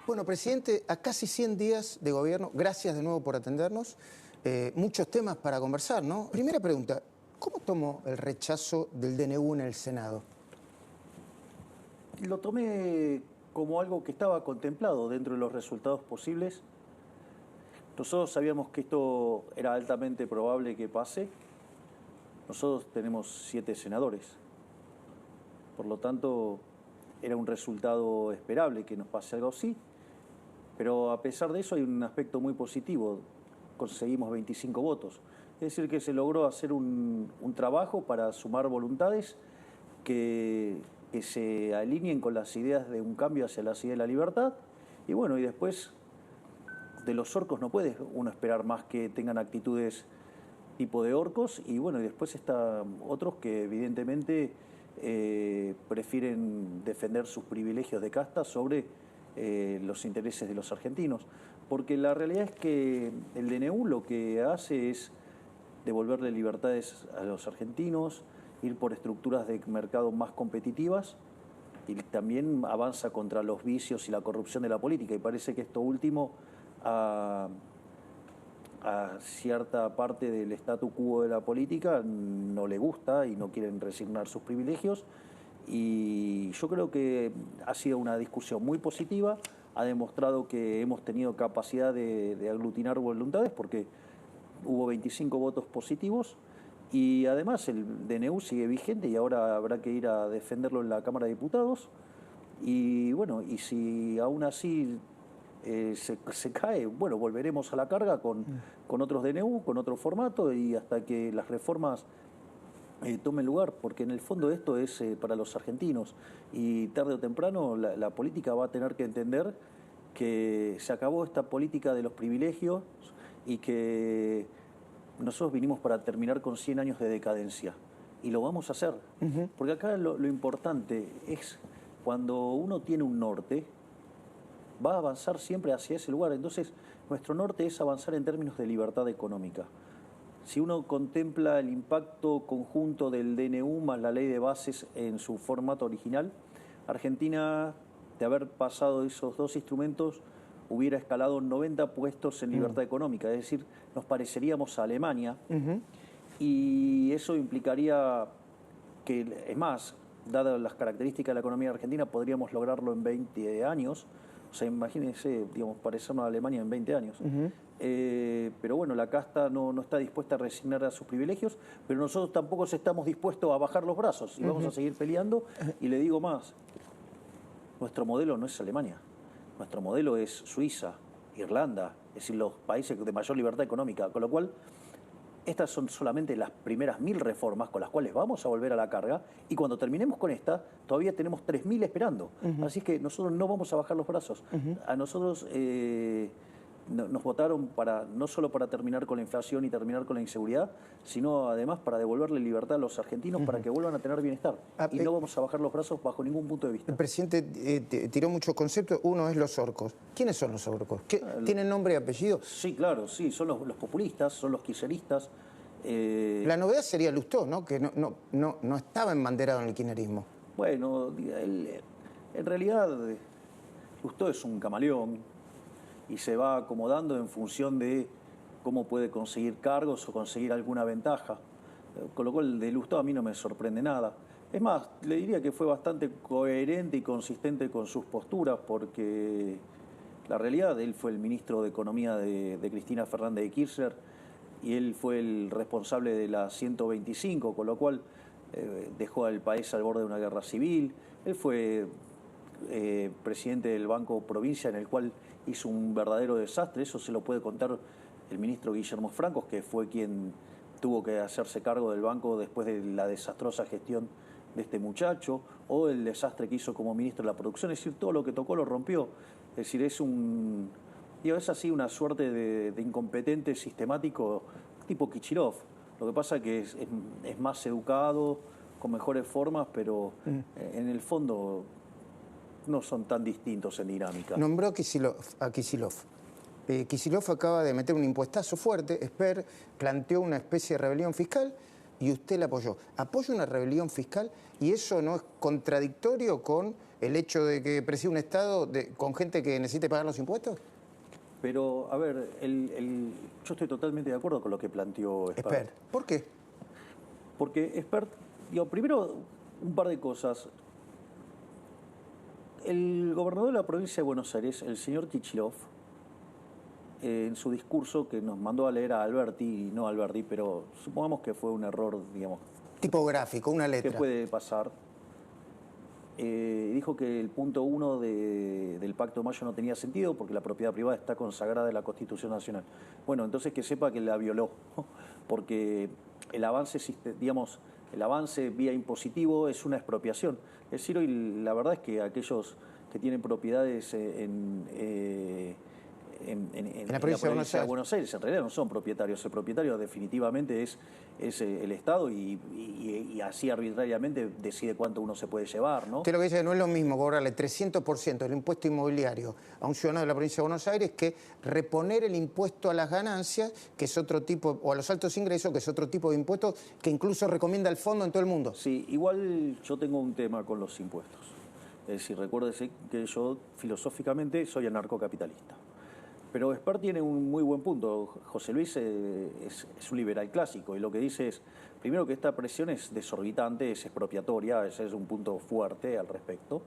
Bueno, presidente, a casi 100 días de gobierno, gracias de nuevo por atendernos. Muchos temas para conversar, ¿no? Primera pregunta, ¿cómo tomó el rechazo del DNU en el Senado? Lo tomé como algo que estaba contemplado dentro de los resultados posibles. Nosotros sabíamos que esto era altamente probable que pase. Nosotros tenemos 7 senadores. Por lo tanto, era un resultado esperable que nos pase algo así. Pero a pesar de eso hay un aspecto muy positivo. Conseguimos 25 votos. Es decir, que se logró hacer un trabajo para sumar voluntades que se alineen con las ideas de un cambio hacia las ideas de la libertad. Y bueno, y después de los orcos no puede uno esperar más que tengan actitudes tipo de orcos. Y bueno, y después están otros que evidentemente prefieren defender sus privilegios de casta sobre los intereses de los argentinos. Porque la realidad es que el DNU lo que hace es devolverle libertades a los argentinos, ir por estructuras de mercado más competitivas y también avanza contra los vicios y la corrupción de la política. Y parece que esto último a cierta parte del statu quo de la política no le gusta y no quieren resignar sus privilegios. Y yo creo que ha sido una discusión muy positiva, ha demostrado que hemos tenido capacidad de aglutinar voluntades porque hubo 25 votos positivos y además el DNU sigue vigente y ahora habrá que ir a defenderlo en la Cámara de Diputados. Y bueno, y si aún así se cae, bueno, volveremos a la carga con otros DNU, con otro formato y hasta que las reformas tomen lugar, porque en el fondo esto es para los argentinos y tarde o temprano la política va a tener que entender que se acabó esta política de los privilegios y que nosotros vinimos para terminar con 100 años de decadencia y lo vamos a hacer, porque acá lo importante es cuando uno tiene un norte va a avanzar siempre hacia ese lugar. Entonces nuestro norte es avanzar en términos de libertad económica. Si uno contempla el impacto conjunto del DNU más la ley de bases en su formato original, Argentina, de haber pasado esos dos instrumentos, hubiera escalado 90 puestos en libertad económica, es decir, nos pareceríamos a Alemania, y eso implicaría que, es más, dadas las características de la economía argentina, podríamos lograrlo en 20 años. O sea, imagínense, digamos, parecernos a Alemania en 20 años. Pero bueno, la casta no está dispuesta a resignar a sus privilegios, pero nosotros tampoco estamos dispuestos a bajar los brazos y vamos a seguir peleando. Y le digo más, nuestro modelo no es Alemania, nuestro modelo es Suiza, Irlanda, es decir, los países de mayor libertad económica, con lo cual estas son solamente las primeras 1000 reformas con las cuales vamos a volver a la carga y cuando terminemos con esta todavía tenemos 3000 esperando. Así es que nosotros no vamos a bajar los brazos. A nosotros nos votaron no solo para terminar con la inflación y terminar con la inseguridad, sino además para devolverle libertad a los argentinos para que vuelvan a tener bienestar. Y no vamos a bajar los brazos bajo ningún punto de vista. El presidente tiró muchos conceptos. Uno es los orcos. ¿Quiénes son los orcos? ¿Tienen nombre y apellido? Sí, claro, sí. Son los populistas, son los kirchneristas. La novedad sería Lustó, ¿no? Que no estaba embanderado en el kirchnerismo. Bueno, en realidad Lustó es un camaleón y se va acomodando en función de cómo puede conseguir cargos o conseguir alguna ventaja. Con lo cual de Lustó a mí no me sorprende nada. Es más, le diría que fue bastante coherente y consistente con sus posturas porque la realidad, él fue el ministro de Economía de Cristina Fernández de Kirchner y él fue el responsable de la 125, con lo cual dejó al país al borde de una guerra civil. Él fue presidente del Banco Provincia, en el cual hizo un verdadero desastre. Eso se lo puede contar el ministro Guillermo Francos, que fue quien tuvo que hacerse cargo del banco después de la desastrosa gestión de este muchacho, o el desastre que hizo como ministro de la producción. Es decir, todo lo que tocó lo rompió. Es decir, es así una suerte de incompetente sistemático tipo Kichirov. Lo que pasa es que es más educado, con mejores formas, pero en el fondo no son tan distintos en dinámica. Nombró a Kicillof. Kicillof acaba de meter un impuestazo fuerte, Esper planteó una especie de rebelión fiscal y usted la apoyó. ¿Apoya una rebelión fiscal y eso no es contradictorio con el hecho de que preside un Estado con gente que necesite pagar los impuestos? Pero, a ver, yo estoy totalmente de acuerdo con lo que planteó Esper. ¿Por qué? Porque Esper, digo, primero, un par de cosas. El gobernador de la provincia de Buenos Aires, el señor Kicillof, en su discurso que nos mandó a leer a Alberti, y no a Alberti, pero supongamos que fue un error, digamos, Tipográfico, una letra. que puede pasar, dijo que el punto 1 del Pacto de Mayo no tenía sentido porque la propiedad privada está consagrada en la Constitución Nacional. Bueno, entonces que sepa que la violó, porque el avance, digamos, el avance vía impositivo es una expropiación. Es decir, hoy la verdad es que aquellos que tienen propiedades en la provincia de Buenos Aires en realidad no son propietarios. El propietario definitivamente es el Estado y así arbitrariamente decide cuánto uno se puede llevar, ¿no? Usted lo que dice que no es lo mismo cobrarle 300% del impuesto inmobiliario a un ciudadano de la provincia de Buenos Aires que reponer el impuesto a las ganancias, que es otro tipo, o a los altos ingresos, que es otro tipo de impuesto que incluso recomienda el fondo en todo el mundo. Sí, igual yo tengo un tema con los impuestos. Es decir, recuérdese que yo filosóficamente soy anarcocapitalista. Pero Esper tiene un muy buen punto. José Luis es un liberal clásico y lo que dice es, primero, que esta presión es desorbitante, es expropiatoria, ese es un punto fuerte al respecto.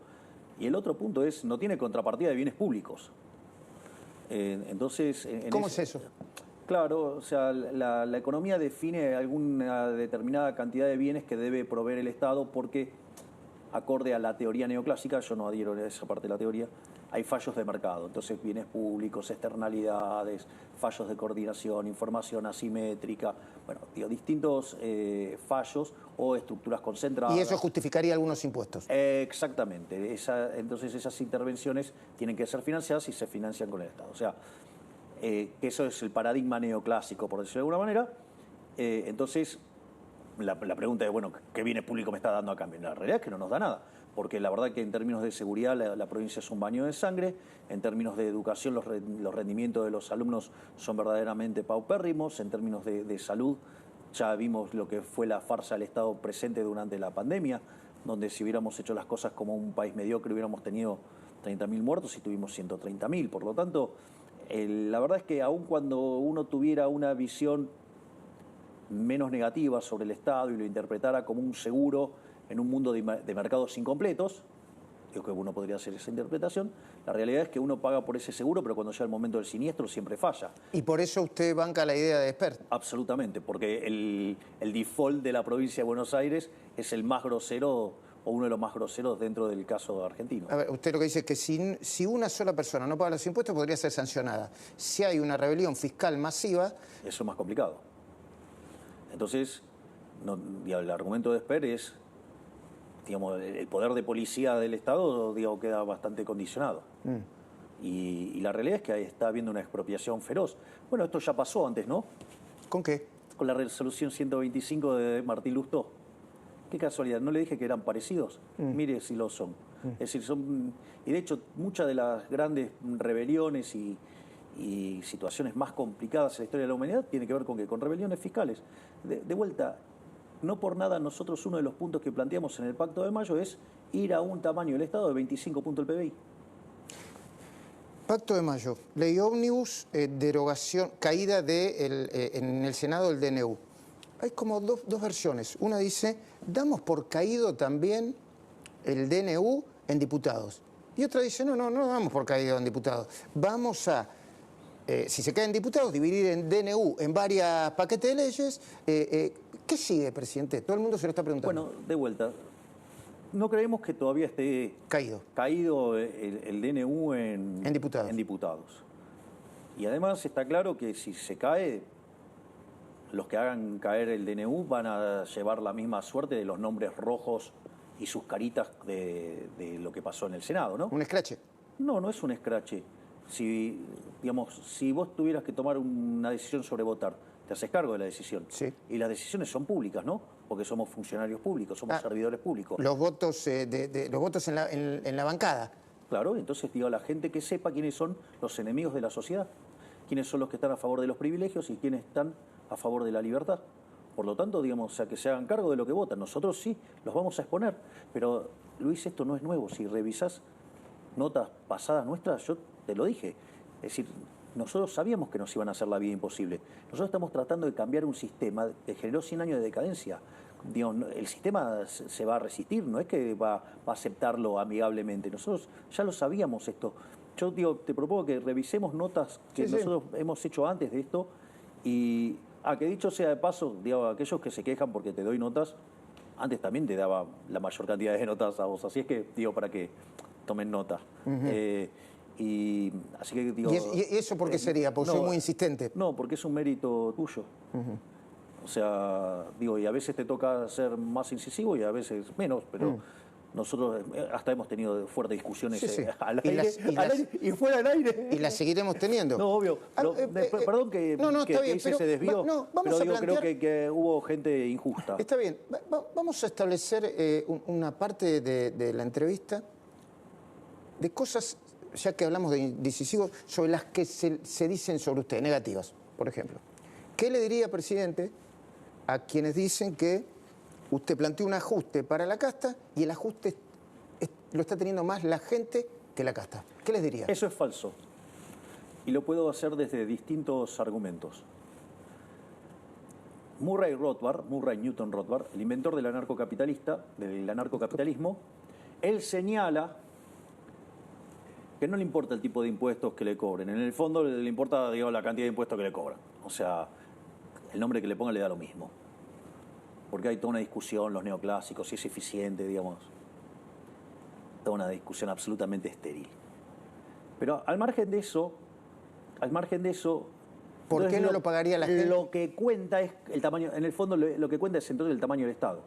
Y el otro punto es, no tiene contrapartida de bienes públicos. Entonces, ¿Cómo es eso? Claro, o sea, la economía define alguna determinada cantidad de bienes que debe proveer el Estado porque, acorde a la teoría neoclásica, yo no adhiero a esa parte de la teoría, hay fallos de mercado. Entonces, bienes públicos, externalidades, fallos de coordinación, información asimétrica, bueno, digo, distintos fallos o estructuras concentradas. Y eso justificaría algunos impuestos. Exactamente. Entonces, esas intervenciones tienen que ser financiadas y se financian con el Estado. O sea, que eso es el paradigma neoclásico, por decirlo de alguna manera. Entonces, la pregunta es, bueno, ¿qué bienes públicos me está dando a cambio? La realidad es que no nos da nada, porque la verdad que en términos de seguridad la provincia es un baño de sangre, en términos de educación los rendimientos de los alumnos son verdaderamente paupérrimos, en términos de salud ya vimos lo que fue la farsa del Estado presente durante la pandemia, donde si hubiéramos hecho las cosas como un país mediocre hubiéramos tenido 30.000 muertos y tuvimos 130.000. Por lo tanto, la verdad es que aun cuando uno tuviera una visión menos negativa sobre el Estado y lo interpretara como un seguro en un mundo de mercados incompletos, digo que uno podría hacer esa interpretación, la realidad es que uno paga por ese seguro, pero cuando llega el momento del siniestro siempre falla. ¿Y por eso usted banca la idea de Esper? Absolutamente, porque el default de la provincia de Buenos Aires es el más grosero o uno de los más groseros dentro del caso argentino. A ver, usted lo que dice es que si una sola persona no paga los impuestos podría ser sancionada. Si hay una rebelión fiscal masiva... Eso es más complicado. Entonces, el argumento de Esper es, digamos, el poder de policía del Estado, digamos, queda bastante condicionado. Y la realidad es que ahí está habiendo una expropiación feroz. Bueno, esto ya pasó antes, ¿no? ¿Con qué? Con la resolución 125 de Martín Lustó. Qué casualidad, ¿no le dije que eran parecidos? Mire si lo son. Es decir, y de hecho, muchas de las grandes rebeliones y situaciones más complicadas en la historia de la humanidad tiene que ver con rebeliones fiscales. De vuelta, no por nada nosotros uno de los puntos que planteamos en el Pacto de Mayo es ir a un tamaño del Estado de 25 puntos del PBI. Pacto de Mayo, ley ómnibus, derogación, caída en el Senado del DNU. Hay como dos versiones. Una dice, damos por caído también el DNU en diputados. Y otra dice, no damos por caído en diputados. Vamos a, si se caen diputados, dividir en DNU en varios paquetes de leyes. ¿Qué sigue, presidente? Todo el mundo se lo está preguntando. Bueno, de vuelta, no creemos que todavía esté caído el DNU en diputados. Y además está claro que si se cae, los que hagan caer el DNU van a llevar la misma suerte de los nombres rojos y sus caritas de lo que pasó en el Senado, ¿no? ¿Un escrache? No, no es un escrache. Si vos tuvieras que tomar una decisión sobre votar, te haces cargo de la decisión. Sí. Y las decisiones son públicas, ¿no? Porque somos funcionarios públicos, somos servidores públicos. Los votos, los votos en la bancada. Claro, entonces digo a la gente que sepa quiénes son los enemigos de la sociedad. quiénes son los que están a favor de los privilegios y quiénes están a favor de la libertad. Por lo tanto, digamos, o sea, que se hagan cargo de lo que votan. Nosotros sí los vamos a exponer. Pero, Luis, esto no es nuevo. Si revisás notas pasadas nuestras, yo te lo dije. Es decir, nosotros sabíamos que nos iban a hacer la vida imposible. Nosotros estamos tratando de cambiar un sistema que generó 100 años de decadencia. Digo, el sistema se va a resistir, no es que va a aceptarlo amigablemente. Nosotros ya lo sabíamos esto. Yo digo, te propongo que revisemos notas que nosotros hemos hecho antes de esto y, que dicho sea de paso, digo, aquellos que se quejan porque te doy notas, antes también te daba la mayor cantidad de notas a vos, así es que digo para que tomen nota. Y así que digo, ¿Y eso por qué sería? Porque soy muy insistente. No, porque es un mérito tuyo. O sea, digo, y a veces te toca ser más incisivo y a veces menos, pero nosotros hasta hemos tenido fuertes discusiones al aire y fuera del aire. Y las seguiremos teniendo. No, obvio. Perdón que hice ese desvío, pero digo, creo que hubo gente injusta. Está bien. Vamos a establecer una parte de la entrevista de cosas, ya que hablamos de indecisivos, sobre las que se dicen sobre usted, negativas, por ejemplo. ¿Qué le diría, presidente, a quienes dicen que usted planteó un ajuste para la casta y el ajuste lo está teniendo más la gente que la casta? ¿Qué les diría? Eso es falso. Y lo puedo hacer desde distintos argumentos. Murray Newton Rothbard, el inventor del anarcocapitalismo, él señala que no le importa el tipo de impuestos que le cobren. En el fondo le importa, digamos, la cantidad de impuestos que le cobran. O sea, el nombre que le pongan le da lo mismo. Porque hay toda una discusión, los neoclásicos, si es eficiente, digamos. Toda una discusión absolutamente estéril. Pero al margen de eso... ¿Por qué no lo pagaría la gente? Lo que cuenta es el tamaño... En el fondo lo que cuenta es entonces el tamaño del Estado.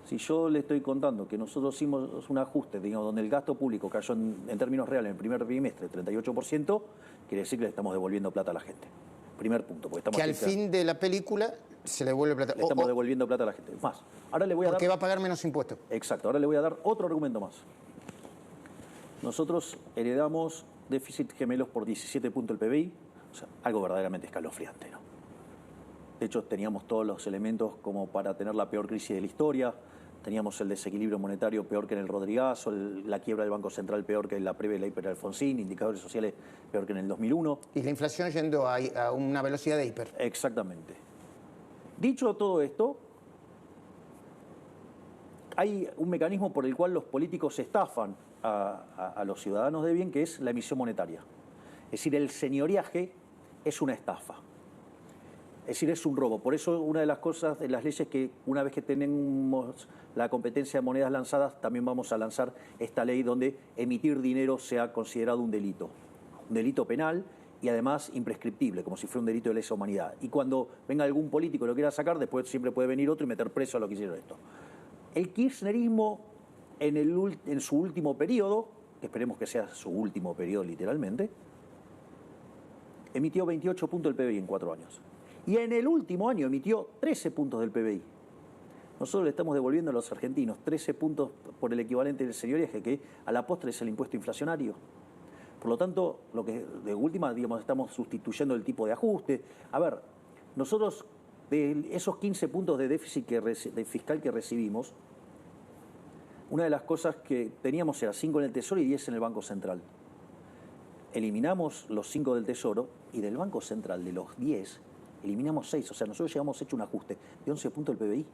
Si yo le estoy contando que nosotros hicimos un ajuste, digamos, donde el gasto público cayó en términos reales en el primer trimestre 38%, quiere decir que le estamos devolviendo plata a la gente. Primer punto. Porque estamos que al fin de la película se le devuelve plata. Le estamos devolviendo plata a la gente. Más, ahora le voy a dar... Porque va a pagar menos impuestos. Exacto. Ahora le voy a dar otro argumento más. Nosotros heredamos déficit gemelos por 17 puntos del PBI, o sea, algo verdaderamente escalofriante, ¿no? De hecho, teníamos todos los elementos como para tener la peor crisis de la historia. Teníamos el desequilibrio monetario peor que en el Rodrigazo, la quiebra del Banco Central peor que en la previa de la hiper Alfonsín, indicadores sociales peor que en el 2001. Y la inflación yendo a una velocidad de hiper. Exactamente. Dicho todo esto, hay un mecanismo por el cual los políticos estafan a los ciudadanos de bien, que es la emisión monetaria. Es decir, el señoriaje es una estafa. Es decir, es un robo. Por eso una de las cosas de las leyes que una vez que tenemos la competencia de monedas lanzadas, también vamos a lanzar esta ley donde emitir dinero sea considerado un delito penal y además imprescriptible, como si fuera un delito de lesa humanidad. Y cuando venga algún político y lo quiera sacar, después siempre puede venir otro y meter preso a lo que hicieron esto. El kirchnerismo en su último periodo, que esperemos que sea su último periodo literalmente, emitió 28 puntos del PBI en 4 años. Y en el último año emitió 13 puntos del PBI. Nosotros le estamos devolviendo a los argentinos 13 puntos por el equivalente del señoriaje, que a la postre es el impuesto inflacionario. Por lo tanto, lo que de última, digamos, estamos sustituyendo el tipo de ajuste. A ver, nosotros de esos 15 puntos de déficit fiscal que recibimos, una de las cosas que teníamos era 5 en el Tesoro y 10 en el Banco Central. Eliminamos los 5 del Tesoro y del Banco Central, de los 10, eliminamos 6. O sea, nosotros llevamos hecho un ajuste de 11 puntos del PBI.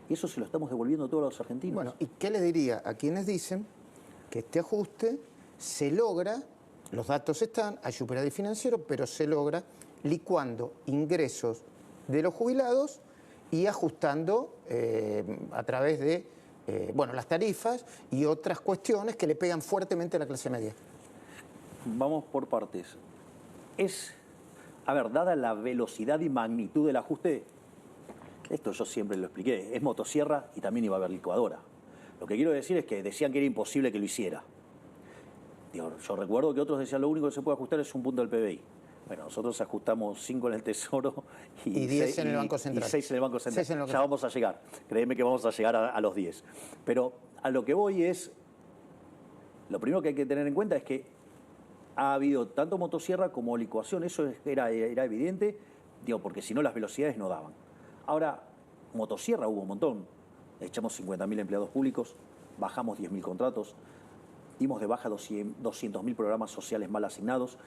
Y eso se lo estamos devolviendo a todos los argentinos. Bueno, ¿y qué le diría a quienes dicen que este ajuste se logra, los datos están, hay superávit financiero, pero se logra licuando ingresos de los jubilados y ajustando a través de las tarifas y otras cuestiones que le pegan fuertemente a la clase media? Vamos por partes. Dada la velocidad y magnitud del ajuste, esto yo siempre lo expliqué, es motosierra y también iba a haber licuadora. Lo que quiero decir es que decían que era imposible que lo hiciera. Yo recuerdo que otros decían lo único que se puede ajustar es un punto del PBI. Bueno, nosotros ajustamos 5 en el Tesoro y 10 en el Banco Central. Y 6 en el Banco Central. Ya vamos a llegar. Créeme que vamos a llegar a los 10. Pero a lo que voy es, lo primero que hay que tener en cuenta es que ha habido tanto motosierra como licuación, eso era evidente, digo, porque si no las velocidades no daban. Ahora, motosierra hubo un montón, echamos 50.000 empleados públicos, bajamos 10.000 contratos, dimos de baja 200.000 programas sociales mal asignados,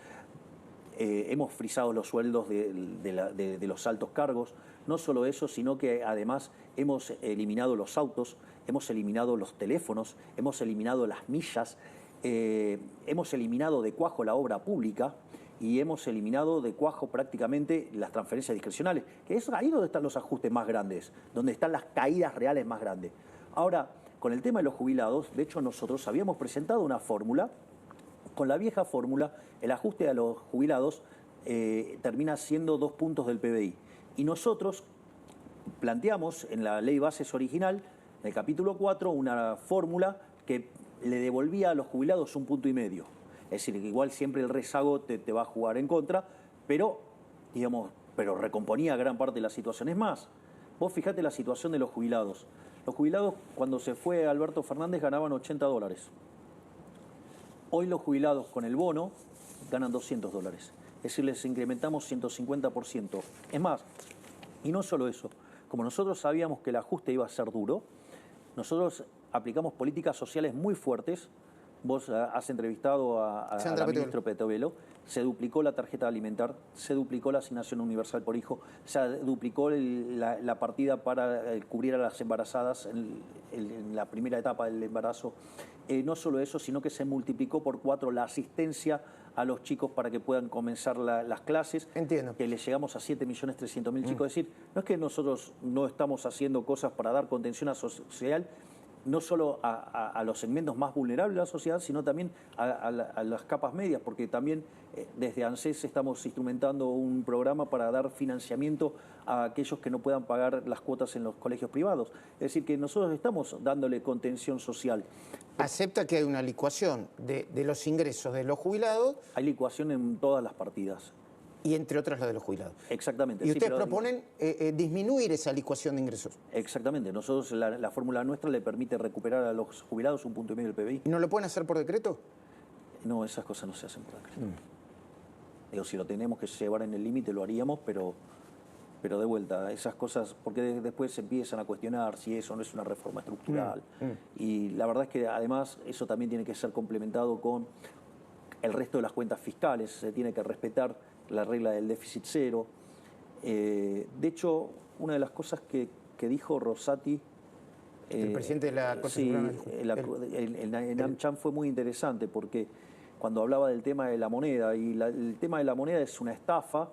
hemos frisado los sueldos de los altos cargos. No solo eso, sino que además hemos eliminado los autos, hemos eliminado los teléfonos, hemos eliminado las millas, hemos eliminado de cuajo la obra pública y hemos eliminado de cuajo prácticamente las transferencias discrecionales, que es ahí donde están los ajustes más grandes, donde están las caídas reales más grandes. Ahora, con el tema de los jubilados, de hecho nosotros habíamos presentado una fórmula. Con la vieja fórmula, el ajuste a los jubilados termina siendo 2 puntos del PBI. Y nosotros planteamos en la ley bases original, en el capítulo 4, una fórmula que le devolvía a los jubilados 1,5 puntos. Es decir, que igual siempre el rezago te va a jugar en contra, pero, digamos, pero recomponía gran parte de las situaciones más. Vos fijate la situación de los jubilados. Los jubilados, cuando se fue Alberto Fernández, ganaban $80. Hoy los jubilados con el bono ganan $200. Es decir, les incrementamos 150%. Es más, y no solo eso, como nosotros sabíamos que el ajuste iba a ser duro, nosotros aplicamos políticas sociales muy fuertes. Vos has entrevistado a la ministra Petovelo. Se duplicó la tarjeta alimentar, se duplicó la asignación universal por hijo, se duplicó la partida para cubrir a las embarazadas en la primera etapa del embarazo. No solo eso, sino que se multiplicó por 4 la asistencia a los chicos para que puedan comenzar las clases. Entiendo. Que les llegamos a 7.300.000 chicos. Es decir, no es que nosotros no estamos haciendo cosas para dar contención a social, no solo a los segmentos más vulnerables de la sociedad, sino también a las capas medias, porque también desde ANSES estamos instrumentando un programa para dar financiamiento a aquellos que no puedan pagar las cuotas en los colegios privados. Es decir, que nosotros estamos dándole contención social. ¿Acepta que hay una licuación de los ingresos de los jubilados? Hay licuación en todas las partidas. Y entre otras la de los jubilados. Exactamente. Y ustedes proponen disminuir esa licuación de ingresos. Exactamente. Nosotros, la fórmula nuestra le permite recuperar a los jubilados 1,5 puntos del PBI. ¿Y no lo pueden hacer por decreto? No, esas cosas no se hacen por decreto. Digo, si lo tenemos que llevar en el límite lo haríamos, pero de vuelta, esas cosas, porque después se empiezan a cuestionar si eso no es una reforma estructural. Y la verdad es que además eso también tiene que ser complementado con el resto de las cuentas fiscales. Se tiene que respetar la regla del déficit cero. De hecho, una de las cosas que dijo Rosati, el presidente de la Corte Suprema, en AmCham fue muy interesante, porque cuando hablaba del tema de la moneda, y el tema de la moneda es una estafa,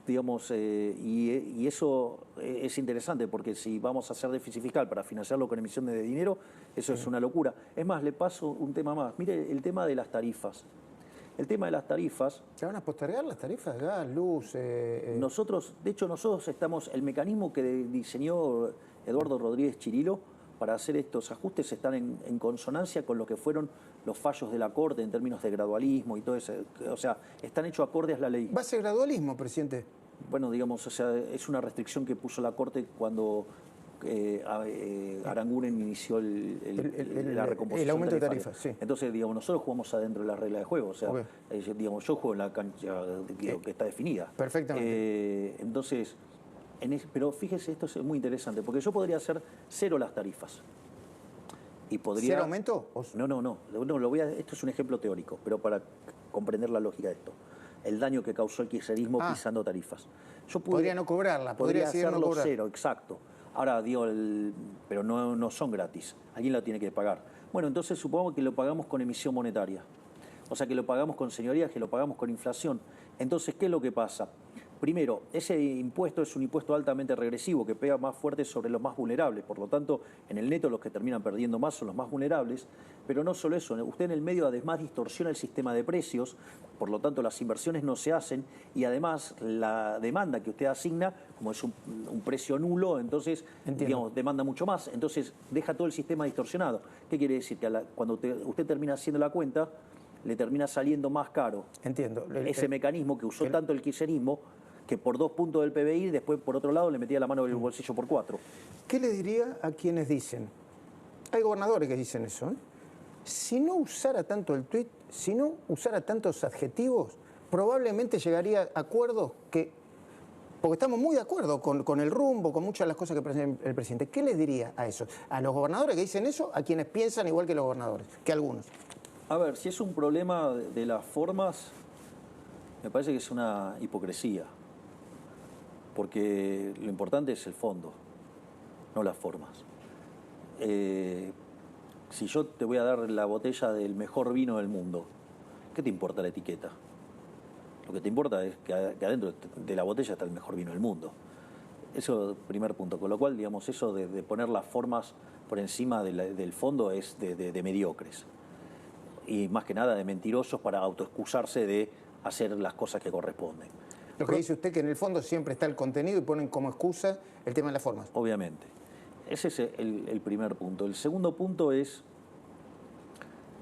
digamos, y eso es interesante, porque si vamos a hacer déficit fiscal para financiarlo con emisión de dinero, eso es una locura. Es más, le paso un tema más. Mire, el tema de las tarifas. El tema de las tarifas... ¿Se van a postergar las tarifas? Gas, luz... Nosotros estamos... El mecanismo que diseñó Eduardo Rodríguez Chirilo para hacer estos ajustes están en consonancia con lo que fueron los fallos de la Corte en términos de gradualismo y todo eso. O sea, están hechos acordes a la ley. ¿Va a ser gradualismo, presidente? Bueno, digamos, o sea, es una restricción que puso la Corte cuando... Aranguren inició la recomposición. El aumento de tarifas, sí. Entonces, digamos, nosotros jugamos adentro de la regla de juego. O sea, digamos, yo juego en la cancha que está definida. Perfectamente. Entonces, pero fíjese, esto es muy interesante, porque yo podría hacer 0 las tarifas. Y podría... ¿Cero aumento? No, esto es un ejemplo teórico, pero para comprender la lógica de esto. El daño que causó el kirchnerismo pisando tarifas. Podría no cobrarla, podría hacerlo 0, exacto. Ahora, digo, pero no son gratis. Alguien lo tiene que pagar. Bueno, entonces supongo que lo pagamos con emisión monetaria. O sea, que lo pagamos con señorías, que lo pagamos con inflación. Entonces, ¿qué es lo que pasa? Primero, ese impuesto es un impuesto altamente regresivo que pega más fuerte sobre los más vulnerables. Por lo tanto, en el neto los que terminan perdiendo más son los más vulnerables. Pero no solo eso, usted en el medio además distorsiona el sistema de precios, por lo tanto las inversiones no se hacen y además la demanda que usted asigna, como es un precio nulo, entonces digamos, demanda mucho más. Entonces deja todo el sistema distorsionado. ¿Qué quiere decir? Que cuando usted termina haciendo la cuenta, le termina saliendo más caro. Entiendo. Ese mecanismo que usó tanto el kirchnerismo, que por 2 puntos del PBI, después por otro lado le metía la mano en el bolsillo por 4. ¿Qué le diría a quienes dicen? Hay gobernadores que dicen eso, ¿eh? Si no usara tanto el tuit, si no usara tantos adjetivos, probablemente llegaría a acuerdos que, porque estamos muy de acuerdo con el rumbo, con muchas de las cosas que presenta el presidente. ¿Qué les diría a eso? ¿A los gobernadores que dicen eso? ¿A quienes piensan igual que los gobernadores? Que algunos. A ver, si es un problema de las formas, me parece que es una hipocresía. Porque lo importante es el fondo, no las formas. Si yo te voy a dar la botella del mejor vino del mundo, ¿qué te importa la etiqueta? Lo que te importa es que adentro de la botella está el mejor vino del mundo. Eso es el primer punto. Con lo cual, digamos, eso de poner las formas por encima del fondo es de mediocres. Y más que nada de mentirosos para autoexcusarse de hacer las cosas que corresponden. Lo que dice usted que en el fondo siempre está el contenido y ponen como excusa el tema de las formas. Obviamente. Ese es el primer punto. El segundo punto es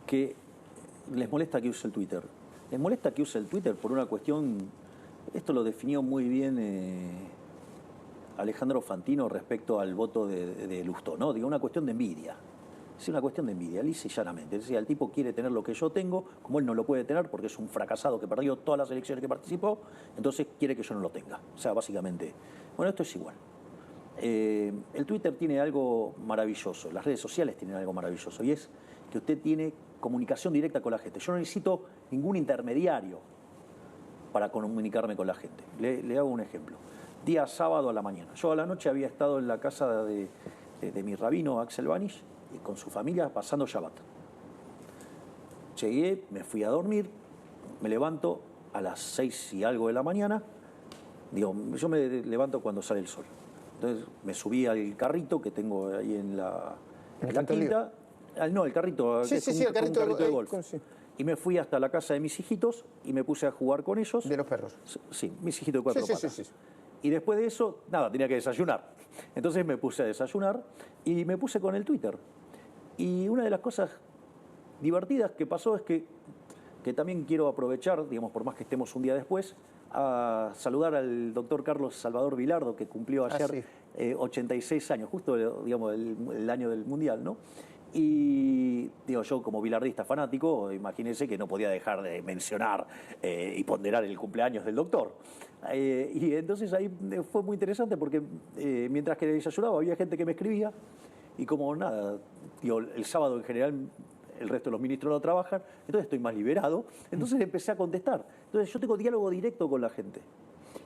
que les molesta que use el Twitter. Les molesta que use el Twitter por una cuestión, esto lo definió muy bien Alejandro Fantino respecto al voto de Lustó, ¿no? Digo, una cuestión de envidia. Es una cuestión de envidia, lisa y llanamente. Es decir, el tipo quiere tener lo que yo tengo, como él no lo puede tener porque es un fracasado que perdió todas las elecciones que participó, entonces quiere que yo no lo tenga. O sea, básicamente, bueno, esto es igual. El Twitter tiene algo maravilloso, las redes sociales tienen algo maravilloso, y es que usted tiene comunicación directa con la gente. Yo no necesito ningún intermediario para comunicarme con la gente. Le hago un ejemplo. Día sábado a la mañana. Yo a la noche había estado en la casa de mi rabino Axel Banish y con su familia pasando Shabbat. Llegué, me fui a dormir, me levanto a las 6 y algo de la mañana. Digo, yo me levanto cuando sale el sol. Entonces me subí al carrito que tengo ahí en la quinta. No, el carrito, sí, que sí, es sí, un carrito de golf. Sí. Y me fui hasta la casa de mis hijitos y me puse a jugar con ellos. De los perros. Sí, mis hijitos de 4 patas. Sí. Y después de eso, nada, tenía que desayunar. Entonces me puse a desayunar y me puse con el Twitter. Y una de las cosas divertidas que pasó es que también quiero aprovechar, digamos, por más que estemos un día después, a saludar al doctor Carlos Salvador Vilardo, que cumplió ayer 86 años, justo, digamos, el año del Mundial, ¿no? Y digo, yo como bilardista fanático, imagínense que no podía dejar de mencionar y ponderar el cumpleaños del doctor. Y entonces ahí fue muy interesante porque mientras que desayunaba había gente que me escribía y como nada, digo, el sábado en general el resto de los ministros no trabajan, entonces estoy más liberado, entonces empecé a contestar. Entonces yo tengo diálogo directo con la gente.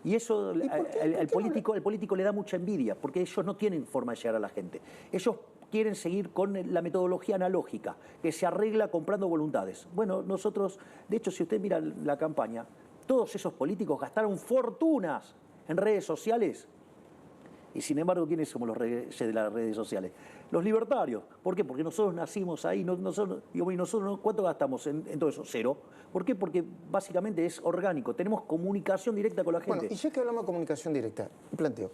Y eso al político le da mucha envidia, porque ellos no tienen forma de llegar a la gente. Ellos quieren seguir con la metodología analógica, que se arregla comprando voluntades. Bueno, nosotros, de hecho, si usted mira la campaña, todos esos políticos gastaron fortunas en redes sociales. Y sin embargo, ¿quiénes somos los reyes de las redes sociales? Los libertarios. ¿Por qué? Porque nosotros nacimos ahí. Nosotros, ¿cuánto gastamos en todo eso? Cero. ¿Por qué? Porque básicamente es orgánico. Tenemos comunicación directa con la gente. Bueno, y ya que hablamos de comunicación directa, un planteo.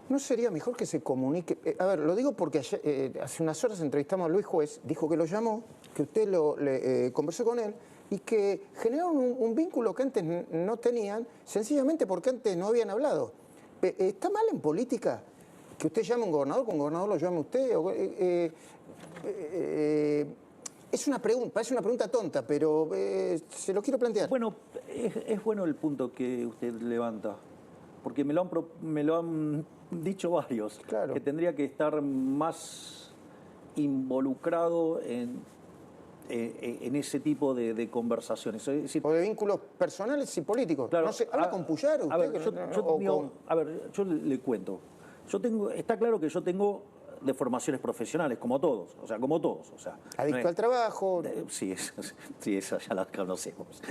¿No sería mejor que se comunique? A ver, lo digo porque ayer, hace unas horas entrevistamos a Luis Juez, dijo que lo llamó, que usted conversó con él y que generaron un vínculo que antes no tenían, sencillamente porque antes no habían hablado. ¿Está mal en política que usted llame a un gobernador, que un gobernador lo llame a usted? Es una pregunta, parece una pregunta tonta, pero se lo quiero plantear. Bueno, es bueno el punto que usted levanta, porque me lo han dicho varios, claro, que tendría que estar más involucrado en ese tipo de conversaciones. Es decir, o de vínculos personales y políticos. Claro, no sé, ¿habla con Puyaro usted? Yo le cuento. Está claro que yo tengo deformaciones profesionales, como todos. Adicto al trabajo. Sí, esa ya la conocemos.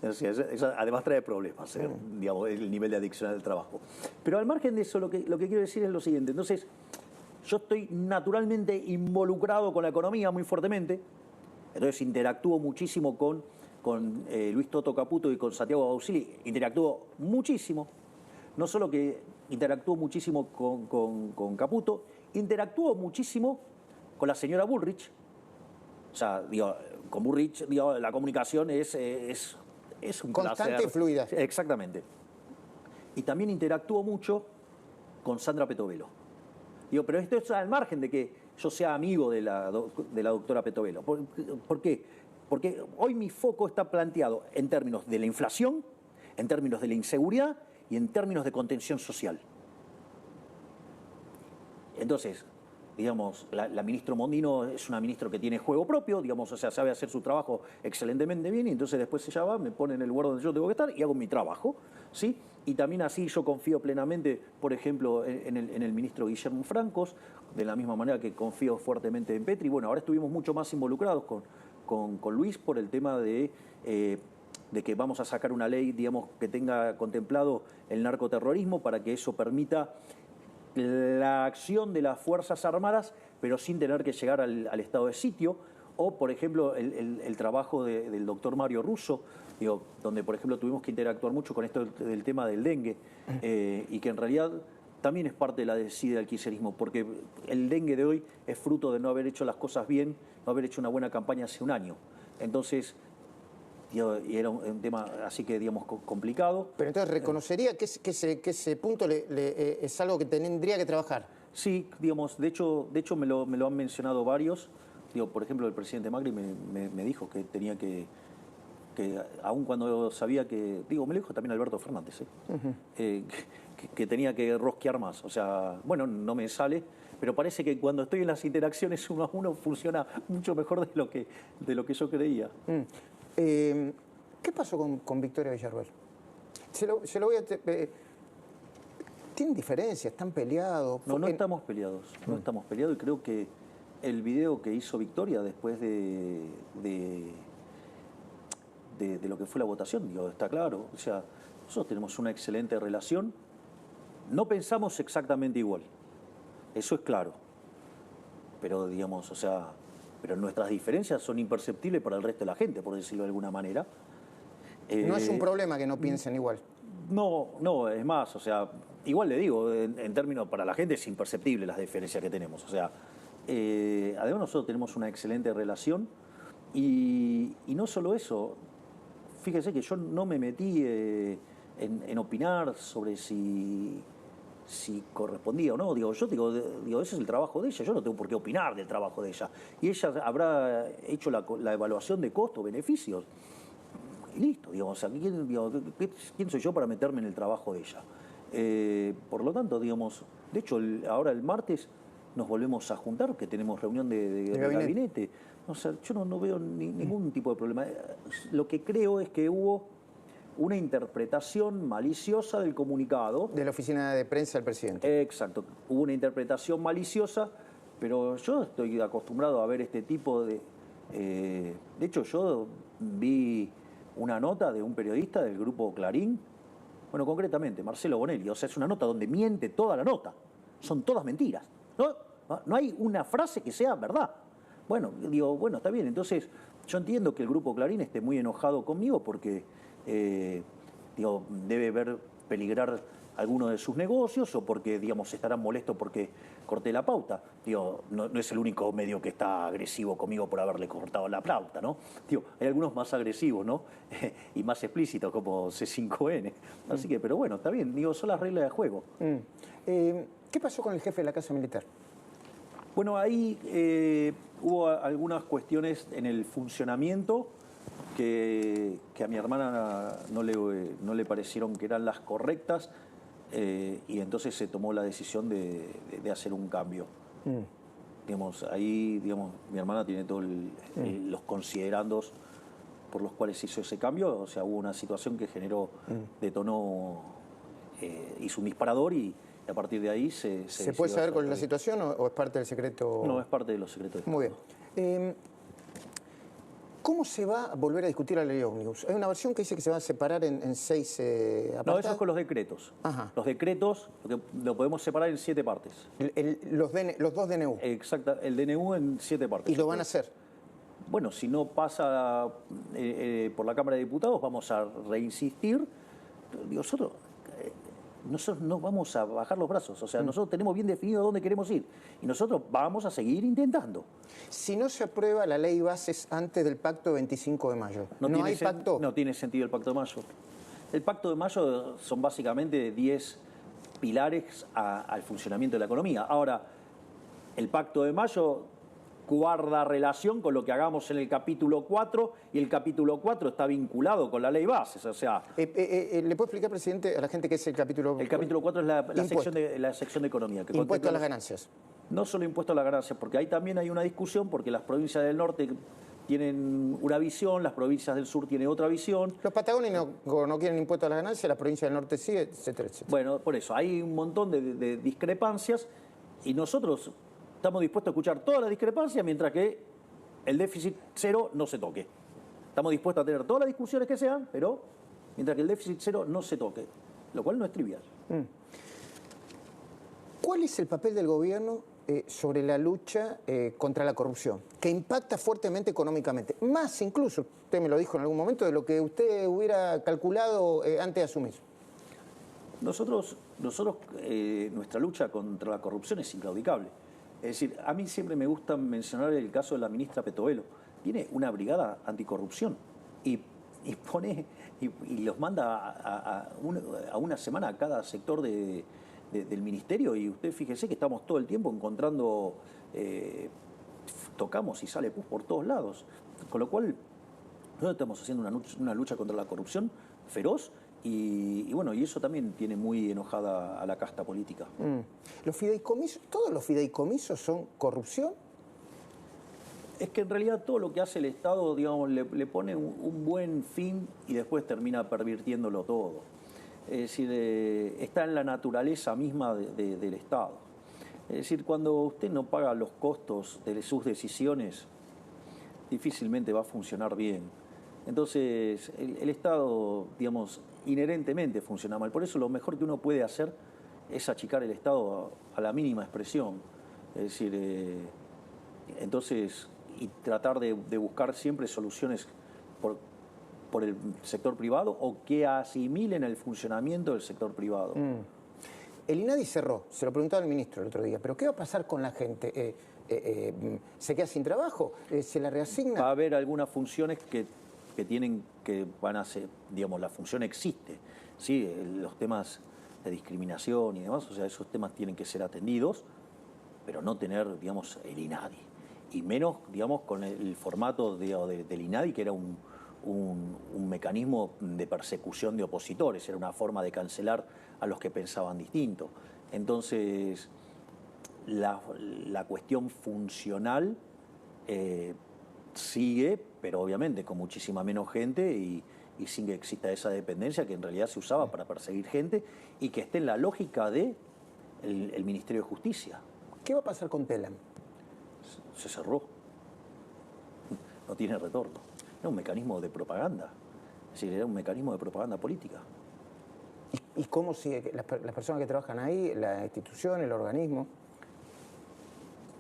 Eso además trae problemas, digamos, el nivel de adicción al trabajo. Pero al margen de eso, lo que quiero decir es lo siguiente. Entonces, yo estoy naturalmente involucrado con la economía muy fuertemente. Entonces interactúo muchísimo con Luis Toto Caputo y con Santiago Bausili. Interactúo muchísimo. No solo que interactúo muchísimo con Caputo, interactúo muchísimo con la señora Bullrich. O sea, digo, con Bullrich, digo, la comunicación es un constante placer. Y fluida. Exactamente. Y también interactúo mucho con Sandra Petovelo. Digo, pero esto es al margen de que yo sea amigo de la doctora Petovelo. ¿Por qué? Porque hoy mi foco está planteado en términos de la inflación, en términos de la inseguridad y en términos de contención social. Entonces, digamos, la ministra Mondino es una ministra que tiene juego propio, digamos, o sea, sabe hacer su trabajo excelentemente bien, y entonces después ella va, me pone en el lugar donde yo tengo que estar y hago mi trabajo, ¿sí? Y también así yo confío plenamente, por ejemplo, en el ministro Guillermo Francos, de la misma manera que confío fuertemente en Petri. Bueno, ahora estuvimos mucho más involucrados con Luis por el tema de que vamos a sacar una ley, digamos, que tenga contemplado el narcoterrorismo para que eso permita la acción de las Fuerzas Armadas, pero sin tener que llegar al estado de sitio. O, por ejemplo, el trabajo del doctor Mario Russo, digo, donde, por ejemplo, tuvimos que interactuar mucho con esto del tema del dengue, y que en realidad también es parte de la desidia del kirchnerismo, porque el dengue de hoy es fruto de no haber hecho las cosas bien, no haber hecho una buena campaña hace un año. Entonces, y era un tema así que, digamos, complicado. Pero entonces reconocería que ese punto es algo que tendría que trabajar. Sí, digamos, de hecho me lo han mencionado varios. Digo, por ejemplo, el presidente Macri me dijo que tenía que aun cuando sabía que, digo, me lo dijo también Alberto Fernández, que tenía que rosquear más. O sea, bueno, no me sale, pero parece que cuando estoy en las interacciones uno a uno funciona mucho mejor de lo que yo creía. ¿Qué pasó con Victoria Villarruel? Se lo voy a... ¿Tienen diferencias? ¿Están peleados? No estamos peleados. No estamos peleados, y creo que el video que hizo Victoria después de lo que fue la votación, digo, está claro. O sea, nosotros tenemos una excelente relación. No pensamos exactamente igual. Eso es claro. Pero, digamos, o sea... pero nuestras diferencias son imperceptibles para el resto de la gente, por decirlo de alguna manera. No es un problema que no piensen igual. No, es más, o sea, igual le digo, en términos para la gente es imperceptible las diferencias que tenemos. O sea, además nosotros tenemos una excelente relación y no solo eso, fíjese que yo no me metí en opinar sobre si correspondía o no. Digo, ese es el trabajo de ella, yo no tengo por qué opinar del trabajo de ella. Y ella habrá hecho la evaluación de costo-beneficios. Y listo, digamos, o sea, ¿quién soy yo para meterme en el trabajo de ella? Por lo tanto, digamos, de hecho, ahora el martes nos volvemos a juntar, que tenemos reunión de gabinete. O sea, yo no veo ningún tipo de problema. Lo que creo es que hubo una interpretación maliciosa del comunicado. De la oficina de prensa del presidente. Exacto, hubo una interpretación maliciosa, pero yo estoy acostumbrado a ver este tipo de... de hecho, yo vi una nota de un periodista del grupo Clarín, bueno, concretamente, Marcelo Bonelli, o sea, es una nota donde miente toda la nota, son todas mentiras, no hay una frase que sea verdad. Bueno, digo, bueno, está bien, entonces yo entiendo que el grupo Clarín esté muy enojado conmigo porque... digo, debe ver peligrar alguno de sus negocios, o porque, digamos, estarán molestos porque corté la pauta. Digo, no es el único medio que está agresivo conmigo por haberle cortado la pauta, ¿no? Digo, hay algunos más agresivos, ¿no? Y más explícitos, como C5N. Así que, pero bueno, está bien, digo, son las reglas de juego. ¿Qué pasó con el jefe de la Casa Militar? Bueno, ahí hubo algunas cuestiones en el funcionamiento que a mi hermana no le parecieron que eran las correctas, y entonces se tomó la decisión de hacer un cambio. Digamos, ahí, digamos, mi hermana tiene todos los considerandos por los cuales hizo ese cambio. O sea, hubo una situación que detonó, hizo un disparador, y a partir de ahí se puede saber cuál es la situación o es parte del secreto? No, es parte de los secretos. Muy bien. ¿Cómo se va a volver a discutir la ley Ómnibus? Hay una versión que dice que se va a separar en 6 apartados. No, eso es con los decretos. Ajá. Los decretos lo podemos separar en 7 partes. Los dos DNU. Exacto, el DNU en 7 partes. ¿Y lo van a hacer? Bueno, si no pasa por la Cámara de Diputados, vamos a reinsistir. Nosotros no vamos a bajar los brazos. O sea, nosotros tenemos bien definido a dónde queremos ir. Y nosotros vamos a seguir intentando. Si no se aprueba la ley bases antes del pacto 25 de mayo, ¿no hay pacto? No tiene sentido el pacto de mayo. El pacto de mayo son básicamente 10 pilares al funcionamiento de la economía. Ahora, el pacto de mayo guarda relación con lo que hagamos en el capítulo 4, y el capítulo 4 está vinculado con la ley bases. O sea, ¿le puedo explicar, presidente, a la gente qué es el capítulo? el capítulo 4 es la sección de economía. Que impuesto a las ganancias. No solo impuesto a las ganancias, porque ahí también hay una discusión, porque las provincias del norte tienen una visión, las provincias del sur tienen otra visión. Los patagónicos no quieren impuesto a las ganancias, las provincias del norte sí, etcétera, etcétera. Bueno, por eso, hay un montón de discrepancias, y nosotros estamos dispuestos a escuchar todas las discrepancias mientras que el déficit cero no se toque. Estamos dispuestos a tener todas las discusiones que sean, pero mientras que el déficit cero no se toque, lo cual no es trivial. ¿Cuál es el papel del gobierno sobre la lucha contra la corrupción, que impacta fuertemente económicamente? Más incluso, usted me lo dijo en algún momento, de lo que usted hubiera calculado antes de asumir. Nosotros nuestra lucha contra la corrupción es inclaudicable. Es decir, a mí siempre me gusta mencionar el caso de la ministra Petovelo. Tiene una brigada anticorrupción y los manda a una semana a cada sector del ministerio, y usted fíjese que estamos todo el tiempo encontrando, tocamos y sale pus por todos lados. Con lo cual, nosotros estamos haciendo una lucha contra la corrupción feroz, y bueno, y eso también tiene muy enojada a la casta política. ¿Los fideicomisos, todos los fideicomisos son corrupción? Es que en realidad todo lo que hace el Estado, digamos, le pone un buen fin y después termina pervirtiéndolo todo. Es decir, está en la naturaleza misma del Estado. Es decir, cuando usted no paga los costos de sus decisiones, difícilmente va a funcionar bien. Entonces, el Estado, digamos, inherentemente funciona mal. Por eso lo mejor que uno puede hacer es achicar el Estado a la mínima expresión. Es decir, entonces, y tratar de buscar siempre soluciones por el sector privado, o que asimilen el funcionamiento del sector privado. El INADI cerró, se lo preguntaba el ministro el otro día, pero ¿qué va a pasar con la gente? ¿Se queda sin trabajo? ¿Se la reasigna? Va a haber algunas funciones que van a ser, digamos, la función existe, ¿sí? Los temas de discriminación y demás, o sea, esos temas tienen que ser atendidos, pero no tener, digamos, el INADI. Y menos, digamos, con el formato del INADI, que era un mecanismo de persecución de opositores, era una forma de cancelar a los que pensaban distinto. Entonces, la cuestión funcional sigue, pero obviamente con muchísima menos gente, y sin que exista esa dependencia que en realidad se usaba para perseguir gente, y que esté en la lógica del Ministerio de Justicia. ¿Qué va a pasar con Telam? Se cerró. No tiene retorno. Era un mecanismo de propaganda. Es decir, era un mecanismo de propaganda política. ¿Y cómo sigue las personas que trabajan ahí, la institución, el organismo?